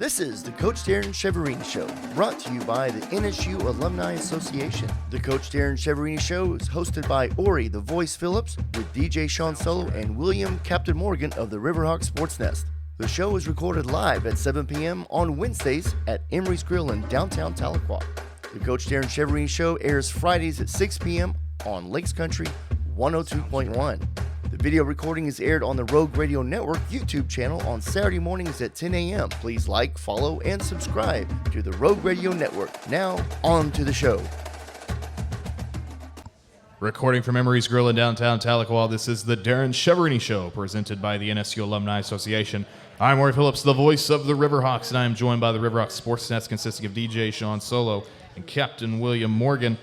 This is the Coach Darren Cheverini Show, brought to you by the NSU Alumni Association. The Coach Darren Cheverini Show is hosted by Ori the Voice Phillips with DJ Sean Solo and William Captain Morgan of the Riverhawk Sports Nest. The show is recorded live at 7 p.m. on Wednesdays at Emery's Grill in downtown Tahlequah. The Coach Darren Cheverini Show airs Fridays at 6 p.m. on Lakes Country 102.1. The video recording is aired on the Rogue Radio Network YouTube channel on Saturday mornings at 10 a.m. Please like, follow, and subscribe to the Rogue Radio Network. Now, on to the show. Recording from Emery's Grill in downtown Tahlequah, this is the Darren Cheverini Show, presented by the NSU Alumni Association. I'm Ori Phillips, the voice of the Riverhawks, and I am joined by the Riverhawks Sports Nest, consisting of DJ Sean Solo and Captain William Morgan.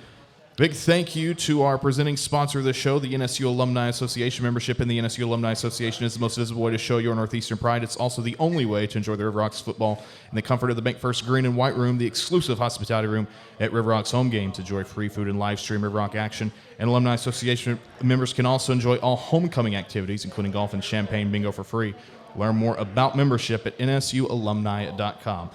Big thank you to our presenting sponsor of the show, the NSU Alumni Association. Membership in the NSU Alumni Association is the most visible way to show your Northeastern pride. It's also the only way to enjoy the Riverhawks football in the comfort of the Bank First Green and White Room, the exclusive hospitality room at Riverhawks home games. Enjoy free food and live stream Riverhawk action. And Alumni Association members can also enjoy all homecoming activities, including golf and champagne bingo for free. Learn more about membership at nsualumni.com.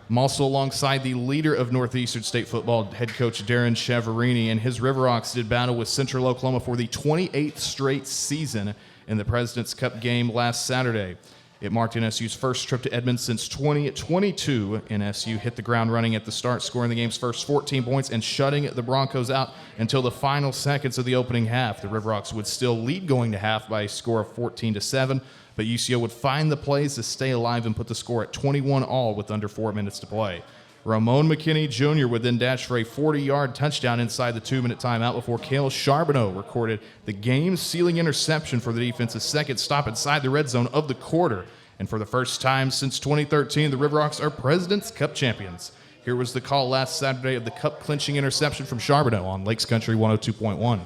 I'm also alongside the leader of Northeastern State football, head coach Darren Cheverini, and his Riverhawks did battle with Central Oklahoma for the 28th straight season in the President's Cup game last Saturday. It marked NSU's first trip to Edmond since 2022. NSU hit the ground running at the start, scoring the game's first 14 points and shutting the Broncos out until the final seconds of the opening half. The Riverhawks would still lead going to half by a score of 14-7. But UCO would find the plays to stay alive and put the score at 21-all with under 4 minutes to play. Ramon McKinney Jr. would then dash for a 40-yard touchdown inside the 2-minute timeout before Cale Charbonneau recorded the game-sealing interception for the defense's second stop inside the red zone of the quarter. And for the first time since 2013, the Riverhawks are President's Cup champions. Here was the call last Saturday of the cup-clinching interception from Charbonneau on Lakes Country 102.1.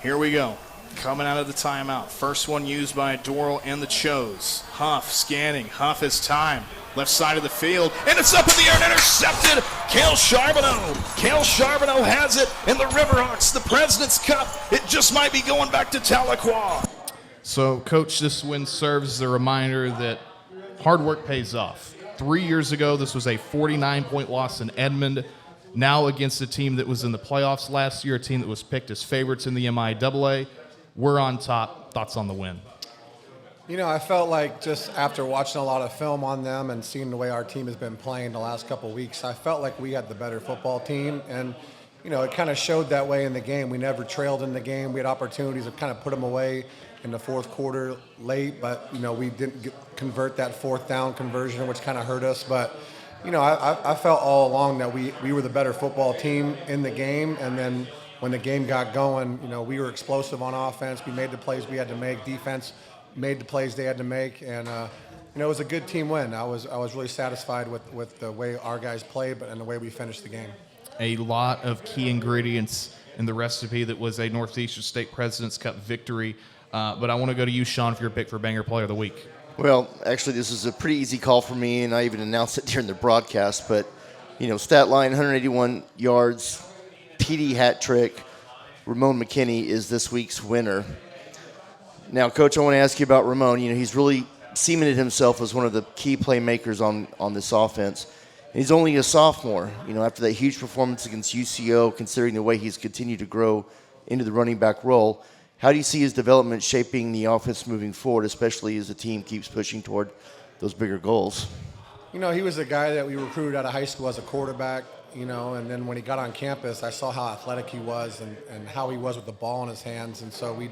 Here we go. Coming out of the timeout. First one used by Doral and the Chos. Huff scanning. Huff has time. Left side of the field. And it's up in the air and intercepted. Cale Charbonneau. Cale Charbonneau has it. And the Riverhawks, the President's Cup, it just might be going back to Tahlequah. So, Coach, this win serves as a reminder that hard work pays off. 3 years ago, this was a 49-point loss in Edmond. Now against a team that was in the playoffs last year, a team that was picked as favorites in the MIAA. We're on top. Thoughts on the win? You know, I felt like just after watching a lot of film on them and seeing the way our team has been playing the last couple of weeks, I felt like we had the better football team. And, you know, it kind of showed that way in the game. We never trailed in the game. We had opportunities to kind of put them away in the fourth quarter late, but, you know, we didn't convert that fourth down conversion, which kind of hurt us. But, you know, I felt all along that we were the better football team in the game. And then when the game got going, you know, we were explosive on offense. We made the plays we had to make. Defense made the plays they had to make, and you know, it was a good team win. I was really satisfied with the way our guys played, and the way we finished the game. A lot of key ingredients in the recipe that was a Northeastern State President's Cup victory. But I want to go to you, Sean, for your pick for Banger Player of the Week. Well, actually, this is a pretty easy call for me, and I even announced it during the broadcast. But, you know, stat line, 181 yards, PD hat trick. Ramon McKinney is this week's winner. Now, Coach, I want to ask you about Ramon. You know, he's really cemented himself as one of the key playmakers on this offense. And he's only a sophomore. You know, after that huge performance against UCO, considering the way he's continued to grow into the running back role, how do you see his development shaping the offense moving forward, especially as the team keeps pushing toward those bigger goals? You know, he was a guy that we recruited out of high school as a quarterback. You know, and then when he got on campus, I saw how athletic he was and how he was with the ball in his hands. And so we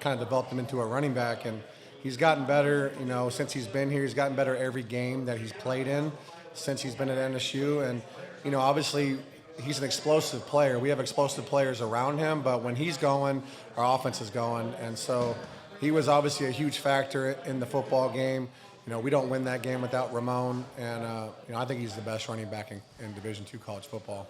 kind of developed him into a running back. And he's gotten better, you know, since he's been here. He's gotten better every game that he's played in since he's been at NSU. And, you know, obviously he's an explosive player. We have explosive players around him, but when he's going, our offense is going. And so he was obviously a huge factor in the football game. You know, we don't win that game without Ramon, and you know, I think he's the best running back in Division II college football.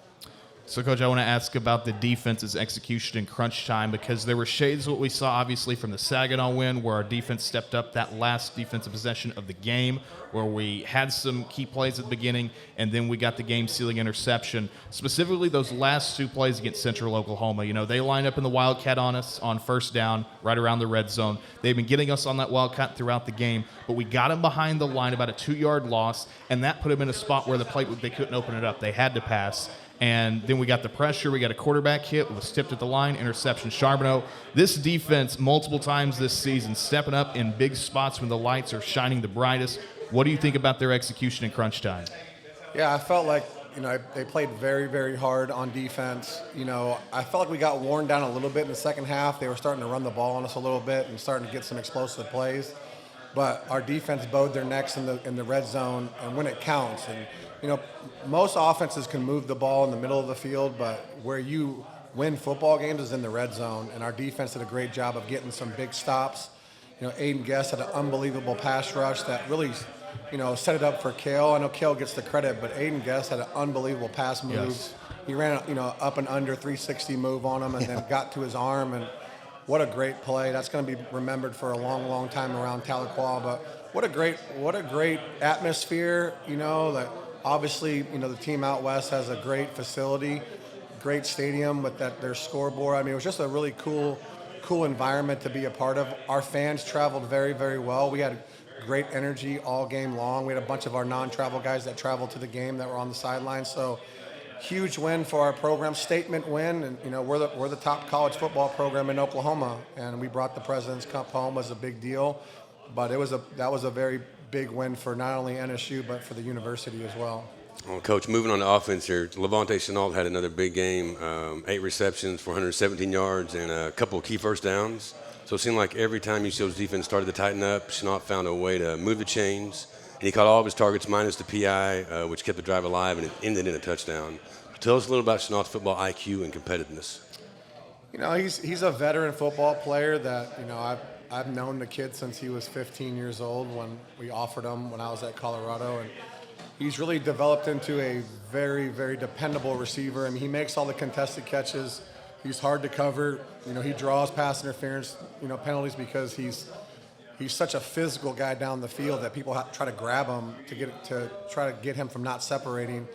So, Coach, I want to ask about the defense's execution in crunch time, because there were shades of what we saw, obviously, from the Saginaw win, where our defense stepped up that last defensive possession of the game, where we had some key plays at the beginning, and then we got the game-sealing interception. Specifically, those last 2 plays against Central Oklahoma. You know, they lined up in the Wildcat on us on first down, right around the red zone. They've been getting us on that Wildcat throughout the game, but we got them behind the line, about a 2-yard loss, and that put them in a spot where they couldn't open it up. They had to pass. And then we got the pressure. We got a quarterback hit, was tipped at the line, interception. Charbonneau, this defense multiple times this season stepping up in big spots when the lights are shining the brightest. What do you think about their execution in crunch time? Yeah, I felt like, they played very, very hard on defense. I felt like we got worn down a little bit in the second half. They were starting to run the ball on us a little bit and starting to get some explosive plays. But our defense bowed their necks in the red zone and when it counts. And most offenses can move the ball in the middle of the field, but where you win football games is in the red zone, and our defense did a great job of getting some big stops. Aiden Guest had an unbelievable pass rush that really, set it up for Kale. I know Kale gets the credit, but Aiden Guest had an unbelievable pass move. Yes. He ran, up and under 360 move on him and then got to his arm, and what a great play. That's going to be remembered for a long, long time around Tahlequah, but what a great atmosphere, that obviously, the team out west has a great facility, great stadium with their scoreboard. I mean, it was just a really cool environment to be a part of. Our fans traveled very, very well. We had great energy all game long. We had a bunch of our non-travel guys that traveled to the game that were on the sidelines. So huge win for our program, statement win. And, we're the top college football program in Oklahoma, and we brought the President's Cup home. Was a big deal. But that was a very big win for not only NSU, but for the university as well. Well, Coach, moving on to offense here, Levante Chenault had another big game, 8 receptions, 417 yards, and a couple of key first downs. So it seemed like every time UCO's defense started to tighten up, Chenault found a way to move the chains. And he caught all of his targets minus the PI, which kept the drive alive, and it ended in a touchdown. Tell us a little about Chenault's football IQ and competitiveness. He's a veteran football player that, I've known the kid since he was 15 years old when we offered him when I was at Colorado, and he's really developed into a very, very dependable receiver. I mean, he makes all the contested catches. He's hard to cover. He draws pass interference, penalties because he's such a physical guy down the field that people try to grab him to try to get him from not separating.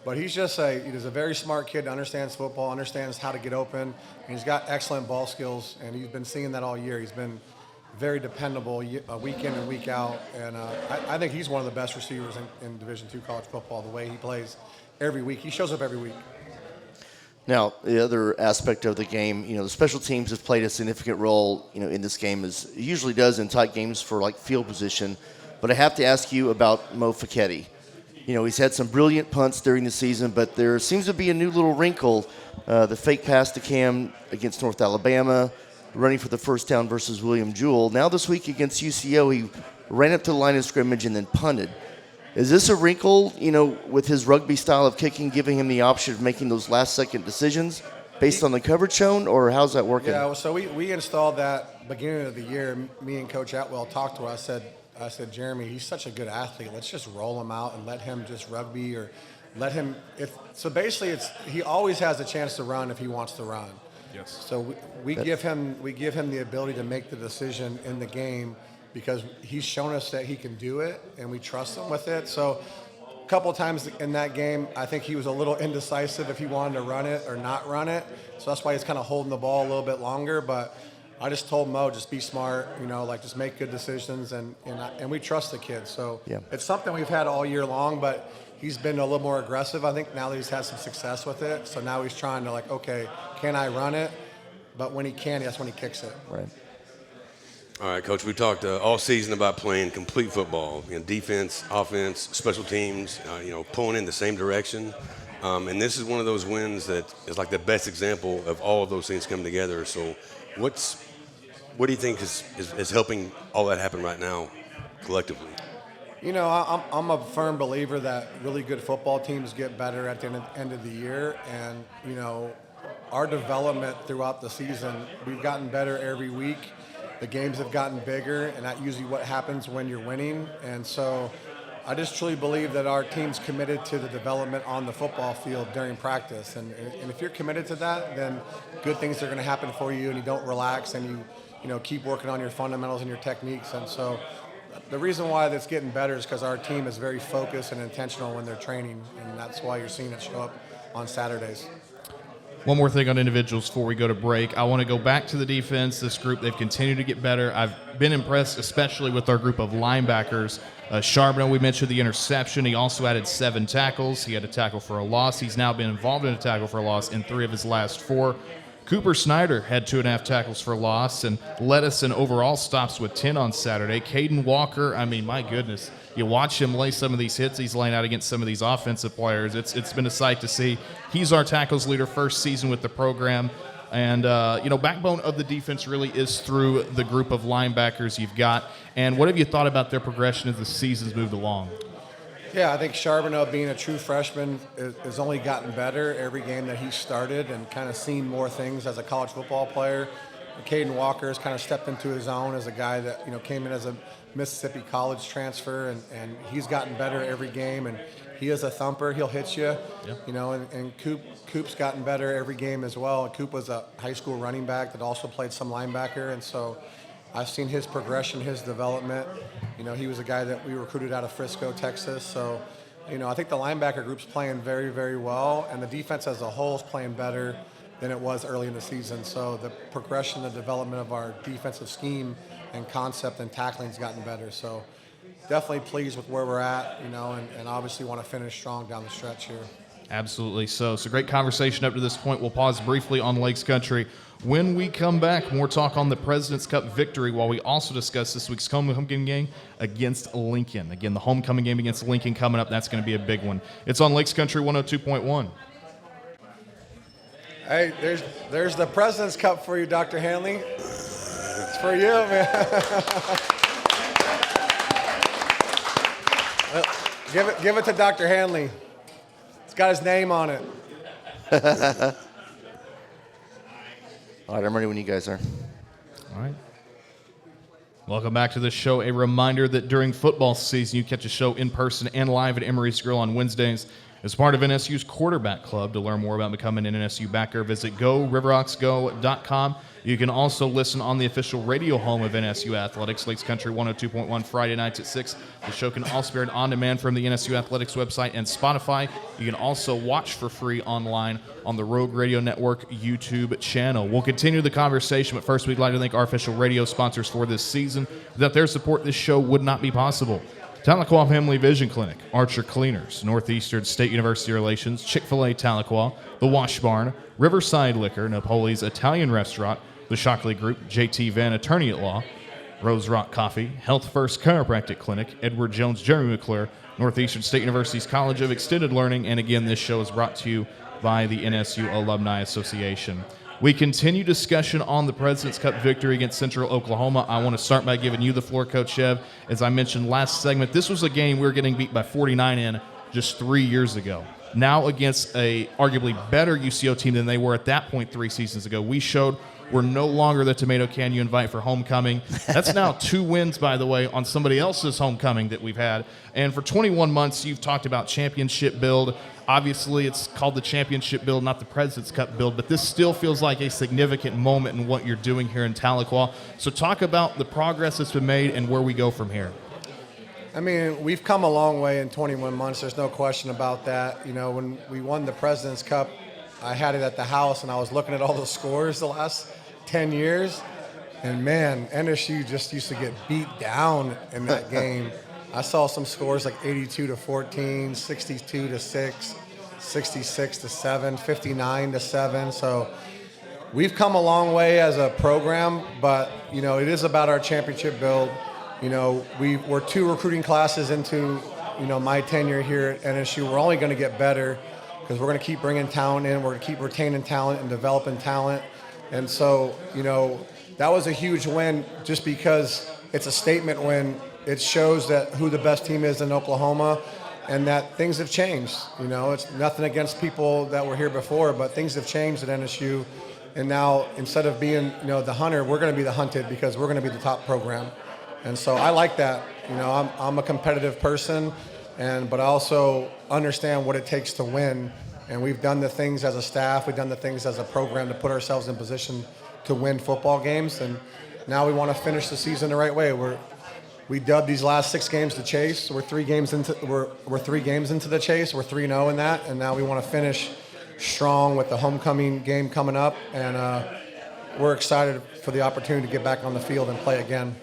But he's a very smart kid, understands football, understands how to get open, and he's got excellent ball skills, and he's been seeing that all year. He's been very dependable week in and week out, and I think he's one of the best receivers in Division II college football, the way he plays every week. He shows up every week. Now, the other aspect of the game, the special teams have played a significant role, in this game, as it usually does in tight games for like field position. But I have to ask you about Mo Fiketti. He's had some brilliant punts during the season, but there seems to be a new little wrinkle. The fake pass to Cam against North Alabama, running for the first down versus William Jewell. Now this week against UCO, he ran up to the line of scrimmage and then punted. Is this a wrinkle, with his rugby style of kicking, giving him the option of making those last-second decisions based on the coverage shown, or how's that working? Yeah, so we installed that beginning of the year. Me and Coach Atwell talked to us. I said, Jeremy, he's such a good athlete. Let's just roll him out and let him just rugby or let him. So basically, he always has a chance to run if he wants to run. Yes. So we give him the ability to make the decision in the game because he's shown us that he can do it, and we trust him with it. So a couple of times in that game, I think he was a little indecisive if he wanted to run it or not run it. So that's why he's kind of holding the ball a little bit longer. But I just told Mo, just be smart, just make good decisions, and we trust the kid. So It's something we've had all year long, but he's been a little more aggressive, I think, now that he's had some success with it. So now he's trying to, okay, can I run it? But when he can, that's when he kicks it. Right. All right, Coach, we talked all season about playing complete football, defense, offense, special teams, pulling in the same direction. And this is one of those wins that is like the best example of all of those things coming together. So what do you think is helping all that happen right now collectively? I'm a firm believer that really good football teams get better at the end of the year. And, our development throughout the season, we've gotten better every week. The games have gotten bigger, and that's usually what happens when you're winning. And so I just truly believe that our team's committed to the development on the football field during practice. And if you're committed to that, then good things are going to happen for you, and you don't relax, and you keep working on your fundamentals and your techniques. And so the reason why that's getting better is because our team is very focused and intentional when they're training, and that's why you're seeing it show up on Saturdays. One more thing on individuals before we go to break. I want to go back to the defense. This group, they've continued to get better. I've been impressed, especially with our group of linebackers. Charbonneau, we mentioned the interception. He also added 7 tackles. He had a tackle for a loss. He's now been involved in a tackle for a loss in 3 of his last 4. Cooper Snyder had 2.5 tackles for loss and led us in overall stops with 10 on Saturday. Caden Walker, I mean, my goodness. You watch him lay some of these hits he's laying out against some of these offensive players. It's been a sight to see. He's our tackles leader, first season with the program. And, backbone of the defense really is through the group of linebackers you've got. And what have you thought about their progression as the season's moved along? Yeah, I think Charbonneau, being a true freshman, has only gotten better every game that he started and kind of seen more things as a college football player. Caden Walker has kind of stepped into his own as a guy that came in as a Mississippi college transfer, and he's gotten better every game. And he is a thumper; he'll hit you. Yeah. And Coop's gotten better every game as well. Coop was a high school running back that also played some linebacker, and so I've seen his progression, his development. He was a guy that we recruited out of Frisco, Texas. So, I think the linebacker group's playing very, very well, and the defense as a whole is playing better than it was early in the season. So the progression, the development of our defensive scheme and concept and tackling's gotten better. So definitely pleased with where we're at, and obviously want to finish strong down the stretch here. Absolutely. So it's a great conversation up to this point. We'll pause briefly on Lakes Country. When we come back, more talk on the President's Cup victory while we also discuss this week's homecoming game against Lincoln. Again, the homecoming game against Lincoln coming up. That's going to be a big one. It's on Lakes Country 102.1. Hey, there's the President's Cup for you, Dr. Hanley. It's for you, man. Give it to Dr. Hanley. It's got his name on it. All right, I'm ready when you guys are. All right. Welcome back to the show. A reminder that during football season, you catch a show in person and live at Emery's Grill on Wednesdays. As part of NSU's Quarterback Club, to learn more about becoming an NSU backer, visit GoRiverhawksGo.com. You can also listen on the official radio home of NSU Athletics, Lakes Country 102.1, Friday nights at 6. The show can also be heard on demand from the NSU Athletics website and Spotify. You can also watch for free online on the Rogue Radio Network YouTube channel. We'll continue the conversation, but first we'd like to thank our official radio sponsors for this season. Without their support, this show would not be possible. Tahlequah Family Vision Clinic, Archer Cleaners, Northeastern State University Relations, Chick-fil-A Tahlequah, The Wash Barn, Riverside Liquor, Napoli's Italian Restaurant, The Shockley Group, JT Van Attorney at Law, Rose Rock Coffee, Health First Chiropractic Clinic, Edward Jones, Jeremy McClure, Northeastern State University's College of Extended Learning, and again, this show is brought to you by the NSU Alumni Association. We continue discussion on the President's Cup victory against Central Oklahoma. I want to start by giving you the floor, Coach Chev. As I mentioned last segment, this was a game we were getting beat by 49 in just 3 years ago. Now against a arguably better UCO team than they were at that point 3 seasons ago. We showed we're no longer the tomato can you invite for homecoming. That's now 2 wins, by the way, on somebody else's homecoming that we've had. And for 21 months, you've talked about championship build. Obviously, it's called the championship build, not the President's Cup build, but this still feels like a significant moment in what you're doing here in Tahlequah. So talk about the progress that's been made and where we go from here. I mean, we've come a long way in 21 months. There's no question about that. When we won the President's Cup, I had it at the house, and I was looking at all the scores the last 10 years, and man, NSU just used to get beat down in that game. I saw some scores like 82-14, 62-6, 66-7, 59-7. So we've come a long way as a program, but it is about our championship build. We're 2 recruiting classes into my tenure here at NSU. We're only going to get better because we're going to keep bringing talent in. We're going to keep retaining talent and developing talent. And so, that was a huge win just because it's a statement win. It shows that who the best team is in Oklahoma and that things have changed. It's nothing against people that were here before, but things have changed at NSU. And now instead of being, the hunter, we're going to be the hunted because we're going to be the top program. And so I like that. You know, I'm a competitive person, but I also understand what it takes to win. And we've done the things as a staff, we've done the things as a program to put ourselves in position to win football games. And now we want to finish the season the right way. We dubbed these last 6 games the chase. We're 3 games into the chase. We're 3-0 in that, and now we want to finish strong with the homecoming game coming up. And we're excited for the opportunity to get back on the field and play again.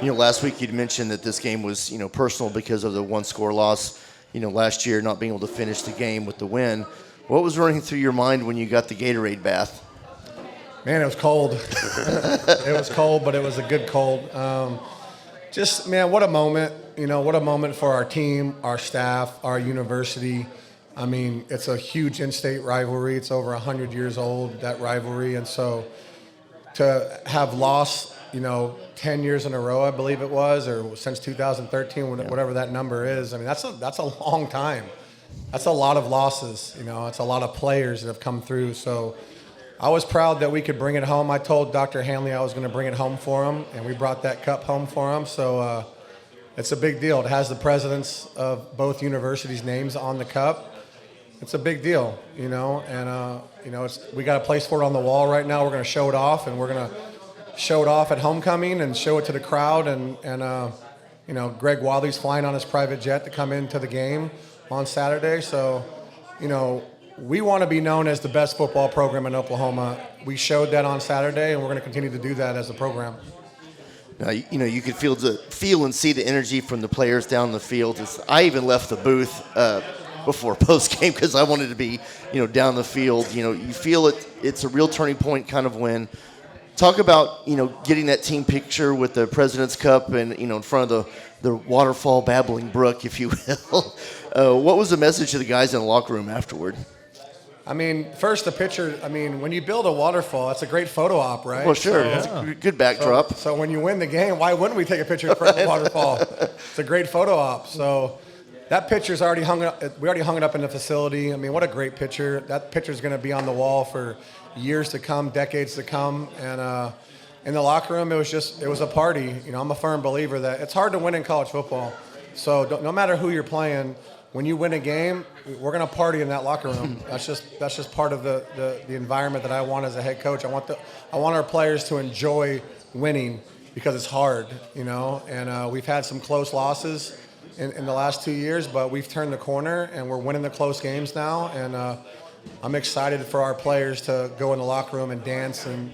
You know, last week you'd mentioned that this game was, personal because of the 1-score loss, last year not being able to finish the game with the win. What was running through your mind when you got the Gatorade bath? Man, it was cold. It was cold, but it was a good cold. What a moment. What a moment for our team, our staff, our university. I mean, it's a huge in-state rivalry. It's over 100 years old, that rivalry. And so to have lost, 10 years in a row, I believe it was, or since 2013, whatever that number is, I mean, that's a long time. That's a lot of losses. It's a lot of players that have come through. So I was proud that we could bring it home. I told Dr. Hanley I was going to bring it home for him, and we brought that cup home for him. So it's a big deal. It has the presidents of both universities' names on the cup. It's a big deal, we got a place for it on the wall right now. We're going to show it off, and we're going to show it off at homecoming and show it to the crowd. And Greg Wadley's flying on his private jet to come into the game on Saturday. So, we want to be known as the best football program in Oklahoma. We showed that on Saturday, and we're going to continue to do that as a program. Now, you could feel and see the energy from the players down the field. I even left the booth before post-game because I wanted to be, down the field. You feel it. It's a real turning point kind of win. Talk about, getting that team picture with the President's Cup and, in front of the waterfall babbling brook, if you will. What was the message to the guys in the locker room afterward? I mean, first the picture, when you build a waterfall, it's a great photo op, right? Well, sure. It's a good backdrop. So when you win the game, why wouldn't we take a picture in front of the waterfall? It's a great photo op. So that picture's already hung up. We already hung it up in the facility. What a great picture. That picture's going to be on the wall for years to come, decades to come. And in the locker room, it was a party. I'm a firm believer that it's hard to win in college football. So no matter who you're playing, when you win a game, we're going to party in that locker room. That's just part of the environment that I want as a head coach. I want our players to enjoy winning because it's hard, And we've had some close losses in the last 2 years, but we've turned the corner and we're winning the close games now. And I'm excited for our players to go in the locker room and dance and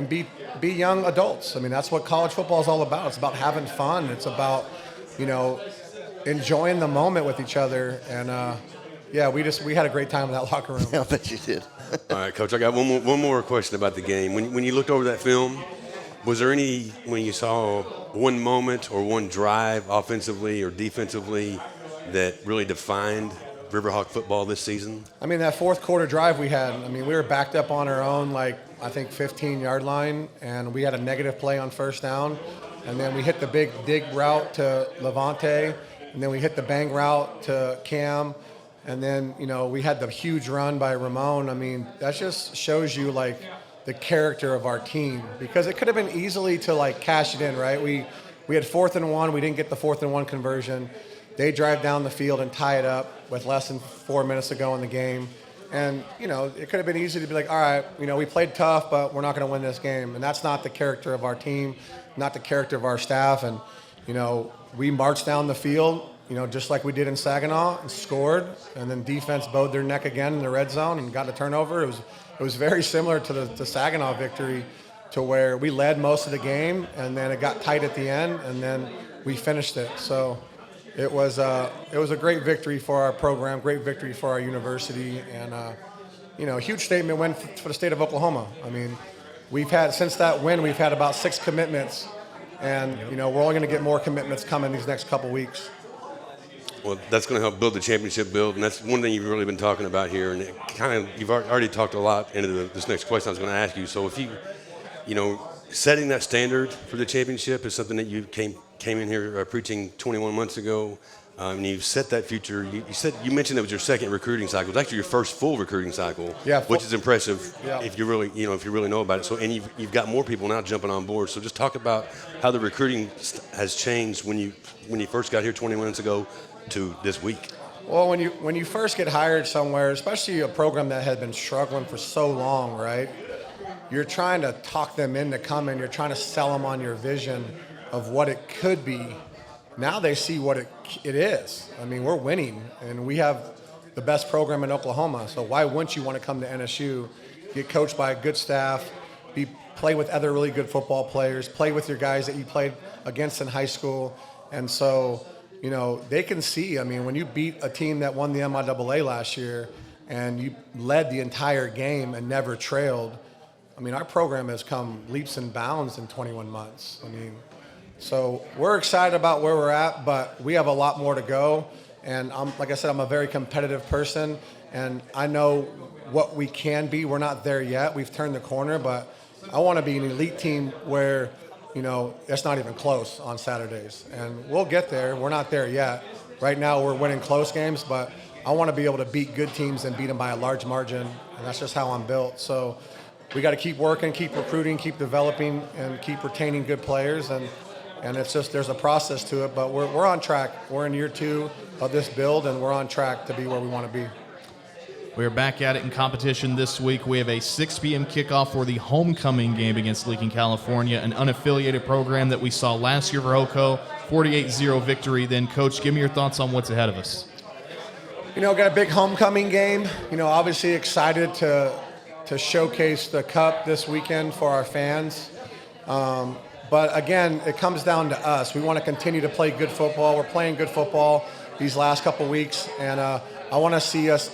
be young adults. That's what college football is all about. It's about having fun. It's about enjoying the moment with each other. And we had a great time in that locker room. I bet you did. All right, Coach, I got one more question about the game. When you looked over that film, was there when you saw one moment or one drive offensively or defensively that really defined Riverhawk football this season? That fourth quarter drive we had, we were backed up on our own, 15-yard line, and we had a negative play on first down. And then we hit the big dig route to Levante, and then we hit the bang route to Cam. And then, we had the huge run by Ramon. That just shows you, the character of our team. Because it could have been easily to, cash it in, right? We had 4th and 1. We didn't get the 4th and 1 conversion. They drive down the field and tie it up with less than 4 minutes to go in the game. And, it could have been easy to be all right, we played tough, but we're not going to win this game. And that's not the character of our team, not the character of our staff. And, we marched down the field, just like we did in Saginaw, and scored. And then defense bowed their neck again in the red zone and got a turnover. It was very similar to the Saginaw victory, to where we led most of the game, and then it got tight at the end, and then we finished it. So it was a great victory for our program, great victory for our university, and a huge statement win for the state of Oklahoma. Since that win, we've had about 6 commitments, and we're only going to get more commitments coming these next couple weeks. Well, that's going to help build the championship build, and that's one thing you've really been talking about here. And you've already talked a lot into this next question I was going to ask you. So if setting that standard for the championship is something that you came in here preaching 21 months ago. And you've set that future. You mentioned it was your second recruiting cycle. It's actually your first full recruiting cycle, Yeah, which is impressive Yeah. if you really know about it. So, and you've got more people now jumping on board. So, just talk about how the recruiting has changed when you first got here 20 minutes ago to this week. Well, when you first get hired somewhere, especially a program that had been struggling for so long, right? You're trying to talk them into coming. You're trying to sell them on your vision of what it could be. Now they see what it is. I mean, we're winning, and we have the best program in Oklahoma. So why wouldn't you want to come to NSU, get coached by a good staff, play with other really good football players, play with your guys that you played against in high school? And so, they can see. I mean, when you beat a team that won the MIAA last year and you led the entire game and never trailed, I mean, our program has come leaps and bounds in 21 months. I mean, so we're excited about where we're at, but we have a lot more to go. And like I said, I'm a very competitive person, and I know what we can be. We're not there yet. We've turned the corner, but I want to be an elite team where, it's not even close on Saturdays. And we'll get there. We're not there yet. Right now we're winning close games, but I want to be able to beat good teams and beat them by a large margin, and that's just how I'm built. So we got to keep working, keep recruiting, keep developing, and keep retaining good players. And it's just, there's a process to it, but we're on track. We're in year 2 of this build, and we're on track to be where we want to be. We are back at it in competition this week. We have a 6 p.m. kickoff for the homecoming game against Lincoln, California, an unaffiliated program that we saw last year for HoCo, 48-0 victory. Then, Coach, give me your thoughts on what's ahead of us. Got a big homecoming game. Obviously excited to showcase the Cup this weekend for our fans. But again, it comes down to us. We want to continue to play good football. We're playing good football these last couple weeks, and I want to see us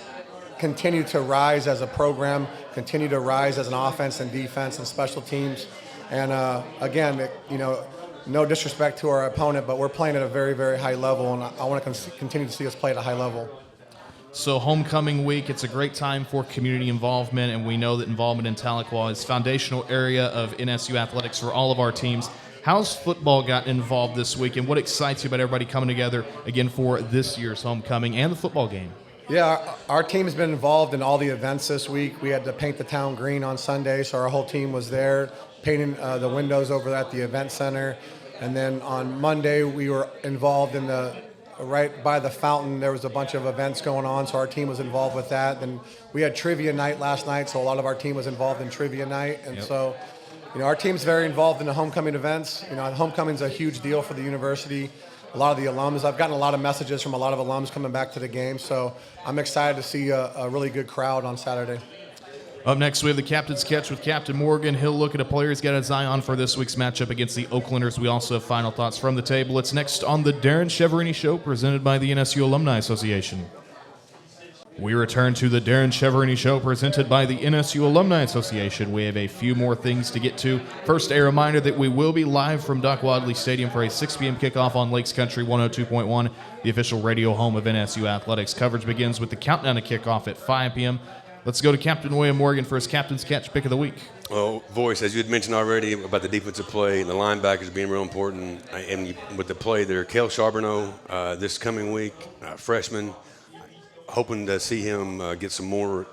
continue to rise as a program, continue to rise as an offense and defense and special teams. And again, no disrespect to our opponent, but we're playing at a very, very high level, and I want to continue to see us play at a high level. So homecoming week, it's a great time for community involvement, and we know that involvement in Tahlequah is a foundational area of NSU athletics for all of our teams. How's football got involved this week, and what excites you about everybody coming together again for this year's homecoming and the football game? Yeah, our team's been involved in all the events this week. We had to paint the town green on Sunday, so our whole team was there painting the windows over at the event center. And then on Monday, we were involved in right by the fountain. There was a bunch of events going on, so our team was involved with that. Then we had trivia night last night, so a lot of our team was involved in trivia night. And so, our team's very involved in the homecoming events. Homecoming's a huge deal for the university. A lot of the alums, I've gotten a lot of messages from a lot of alums coming back to the game, so I'm excited to see a really good crowd on Saturday. Up next, we have the Captain's Catch with Captain Morgan. He'll look at a player he's got his eye on for this week's matchup against the Oaklanders. We also have final thoughts from the table. It's next on the Darren Cheverini Show, presented by the NSU Alumni Association. We return to the Darren Cheverini Show, presented by the NSU Alumni Association. We have a few more things to get to. First, a reminder that we will be live from Doc Wadley Stadium for a 6 p.m. kickoff on Lakes Country 102.1, the official radio home of NSU Athletics. Coverage begins with the countdown to kickoff at 5 p.m. Let's go to Captain William Morgan for his Captain's Catch pick of the week. Well, Voice, as you had mentioned already about the defensive play and the linebackers being real important, and with the play there, Cale Charbonneau this coming week, freshman, hoping to see him get some more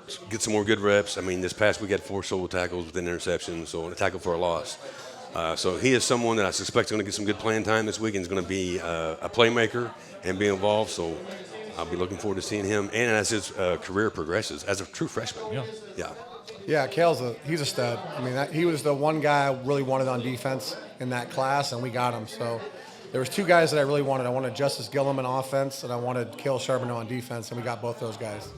good reps. I mean, this past week had 4 solo tackles with an interception, so a tackle for a loss. So he is someone that I suspect is going to get some good playing time this week and is going to be a playmaker and be involved. So I'll be looking forward to seeing him, and as his career progresses as a true freshman. Yeah, Cale's he's a stud. I mean, he was the one guy I really wanted on defense in that class, and we got him. So there was 2 guys that I really wanted. I wanted Justice Gillum on offense, and I wanted Cale Charbonneau on defense, and we got both those guys.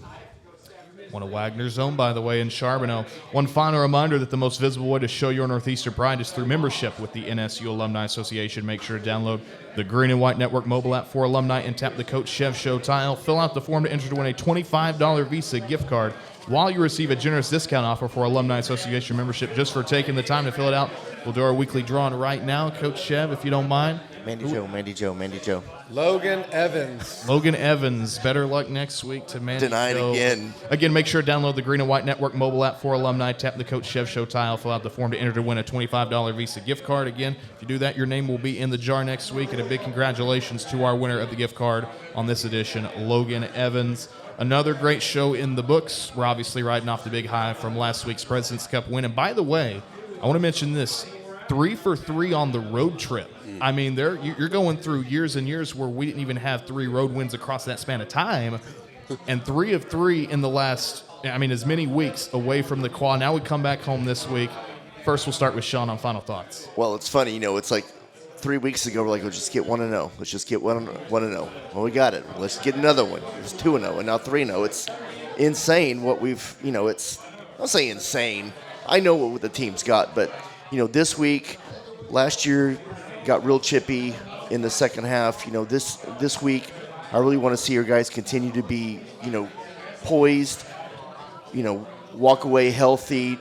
One of Wagner's own, by the way, in Charbonneau. One final reminder that the most visible way to show your Northeastern pride is through membership with the NSU Alumni Association. Make sure to download the Green and White Network mobile app for alumni and tap the Coach Chev Show tile. Fill out the form to enter to win a $25 Visa gift card while you receive a generous discount offer for Alumni Association membership just for taking the time to fill it out. We'll do our weekly drawing right now. Coach Chev, if you don't mind, Mandy Joe. Logan Evans. Logan Evans, better luck next week to Mandy Denied Joe. again. Again, make sure to download the Green and White Network mobile app for alumni. Tap the Coach Chev Show tile. Fill out the form to enter to win a $25 Visa gift card. Again, if you do that, your name will be in the jar next week. And a big congratulations to our winner of the gift card on this edition, Logan Evans. Another great show in the books. We're obviously riding off the big high from last week's President's Cup win. And by the way, I want to mention this. 3 for 3 on the road trip. I mean, you're going through years and years where we didn't even have 3 road wins across that span of time, and 3 of 3 in the last, as many weeks away from the quad. Now we come back home this week. First, we'll start with Sean on final thoughts. Well, it's funny, it's like 3 weeks ago, we're like, let's just get 1-0. Let's just get 1-0. Well, we got it. Let's get another one. It's 2-0, and now 3-0. It's insane what we've, I'll say insane. I know what the team's got, but, this week, last year, got real chippy in the second half. This week, I really want to see our guys continue to be, poised, walk away healthy,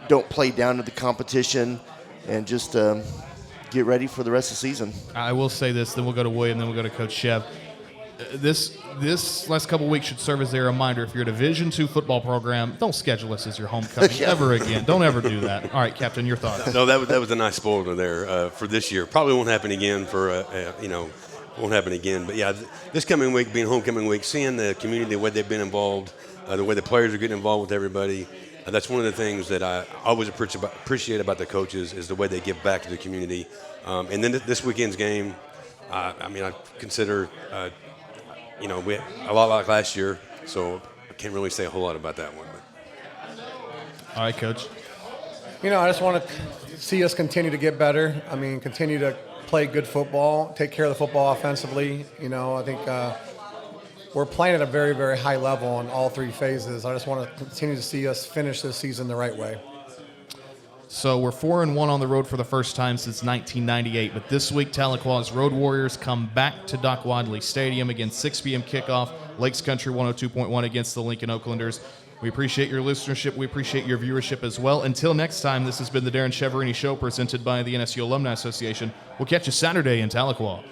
don't play down to the competition, and just get ready for the rest of the season. I will say this, then we'll go to William, then we'll go to Coach Chev. This last couple weeks should serve as a reminder. If you're a Division II football program, don't schedule us as your homecoming ever again. Don't ever do that. All right, Captain, your thoughts. No, that was a nice spoiler there for this year. Probably won't happen again won't happen again. But yeah, this coming week being homecoming week, seeing the community, the way they've been involved, the way the players are getting involved with everybody, that's one of the things that I always appreciate about the coaches is the way they give back to the community. And then this weekend's game, I consider. We a lot like last year, so I can't really say a whole lot about that one. But. All right, Coach. I just want to see us continue to get better. Continue to play good football, take care of the football offensively. I think we're playing at a very, very high level on all 3 phases. I just want to continue to see us finish this season the right way. So we're 4-1 on the road for the first time since 1998. But this week, Tahlequah's Road Warriors come back to Doc Wadley Stadium again, 6 p.m. kickoff. Lakes Country 102.1 against the Lincoln Oaklanders. We appreciate your listenership. We appreciate your viewership as well. Until next time, this has been the Darren Cheverini Show presented by the NSU Alumni Association. We'll catch you Saturday in Tahlequah.